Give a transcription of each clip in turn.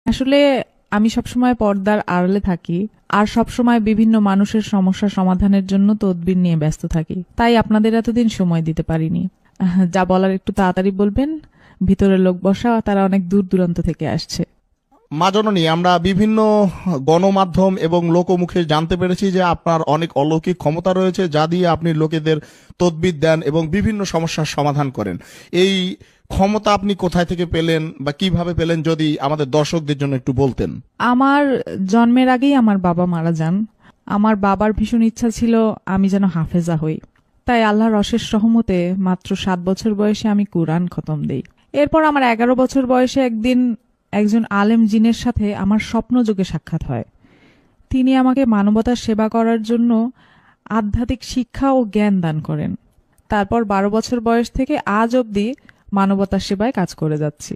আসলে আমি সবসময় পর্দার আড়ালে থাকি আর সবসময় বিভিন্ন মানুষের সমস্যা সমাধানের জন্য তদবির নিয়ে ব্যস্ত থাকি, তাই আপনাদের এতদিন সময় দিতে পারিনি। যা বলার একটু তাড়াতাড়ি বলবেন, ভিতরে লোক বসা, তারা অনেক দূর দূরান্ত থেকে আসছে। মা জননী, আমরা বিভিন্ন গণমাধ্যম এবং লোকমুখে জানতে পেরেছি যে আপনার অনেক অলৌকিক ক্ষমতা রয়েছে, যা দিয়ে আপনি লোকেদের তদবির দেন এবং বিভিন্ন সমস্যার সমাধান করেন। এই ক্ষমতা আপনি কোথায় থেকে পেলেন বা কিভাবে পেলেন, যদি আমাদের দর্শকদের জন্য একটু বলতেন। আমার জন্মের আগেই আমার বাবা মারা যান। আমার বাবার ভীষণ ইচ্ছা ছিল আমি যেন হাফেজা হই, তাই আল্লাহর অশেষ রহমতে মাত্র 7 বছর বয়সে আমি কুরআন খতম দেই। এরপর আমার 11 বছর বয়সে একদিন একজন আলেম জিনের সাথে আমার স্বপ্নযোগে সাক্ষাৎ হয়। তিনি আমাকে মানবতার সেবা করার জন্য আধ্যাত্মিক শিক্ষা ও জ্ঞান দান করেন। তারপর 12 বছর বয়স থেকে আজ অবধি মানবতার সেবায় কাজ করে যাচ্ছি।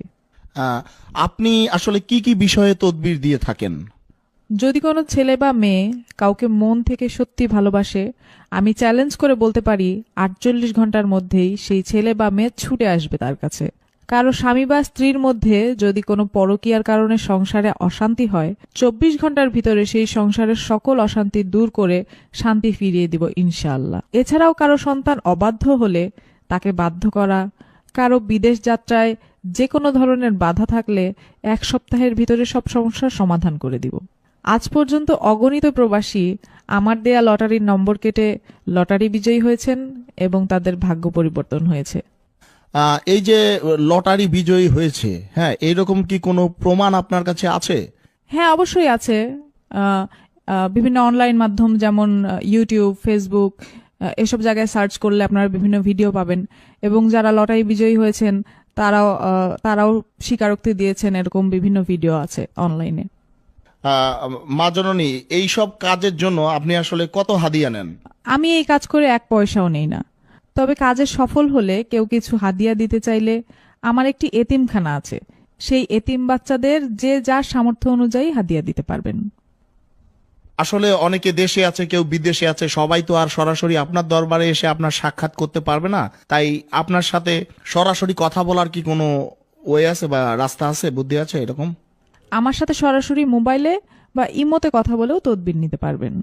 আপনি আসলে কি কি বিষয়ে তদবির দিয়ে থাকেন? যদি কোনো ছেলে বা মেয়ে কাউকে মন থেকে সত্যি ভালোবাসে, আমি চ্যালেঞ্জ করে বলতে পারি 48 ঘন্টার মধ্যেই সেই ছেলে বা মেয়ে ছুটে আসবে তার কাছে। কারো স্বামী বা স্ত্রীর মধ্যে যদি কোনো পরকীয়ার কারণে সংসারে অশান্তি হয়, 24 ঘন্টার ভিতরে সেই সংসারের সকল অশান্তি দূর করে শান্তি ফিরিয়ে দিব ইনশাআল্লাহ। এছাড়াও কারো সন্তান অবাধ্য হলে তাকে বাধ্য করা, কারো বিদেশ যাত্রায় যে কোনো ধরনের বাধা থাকলে 1 সপ্তাহের ভিতরে সব সমস্যার সমাধান করে দিব। আজ পর্যন্ত অগণিত প্রবাসী আমার দেয়া লটারির নম্বর কেটে লটারি বিজয়ী হয়েছেন এবং তাদের ভাগ্য পরিবর্তন হয়েছে। এই যে লটারি বিজয়ী হয়েছে, হ্যাঁ, এইরকম কি কোনো প্রমাণ আপনার কাছে আছে? হ্যাঁ, অবশ্যই আছে। বিভিন্ন অনলাইন মাধ্যম যেমন ইউটিউব, ফেসবুক, এসব জায়গায় সার্চ করলে আপনারা বিভিন্ন ভিডিও পাবেন এবং যারা লটারি বিজয়ী হয়েছেন তারাও স্বীকারোক্তি দিয়েছেন, এরকম বিভিন্ন ভিডিও আছে অনলাইনে। মা জননী, এই সব কাজের জন্য আপনি আসলে কত হাদিয়া নেন? আমি এই কাজ করে 1 পয়সাও নেই না। তবে কাজে সফল হলে কেউ কিছু হাদিয়া দিতে চাইলে আমার একটি এতিমখানা আছে, সেই এতিম বাচ্চাদের যে যার সামর্থ্য অনুযায়ী হাদিয়া দিতে পারবেন। আসলে অনেকে দেশে আছে, কেউ বিদেশে আছে, সবাই তো আর সরাসরি আপনার দরবারে এসে আপনার সাক্ষাৎ করতে পারবে না। তাই আপনার সাথে সরাসরি কথা বলার কি কোনো ওয়ে আছে বা রাস্তা আছে, বুদ্ধি আছে এরকম? আমার সাথে সরাসরি মোবাইলে বা ইমোতে কথা বলেও তদবির নিতে পারবেন।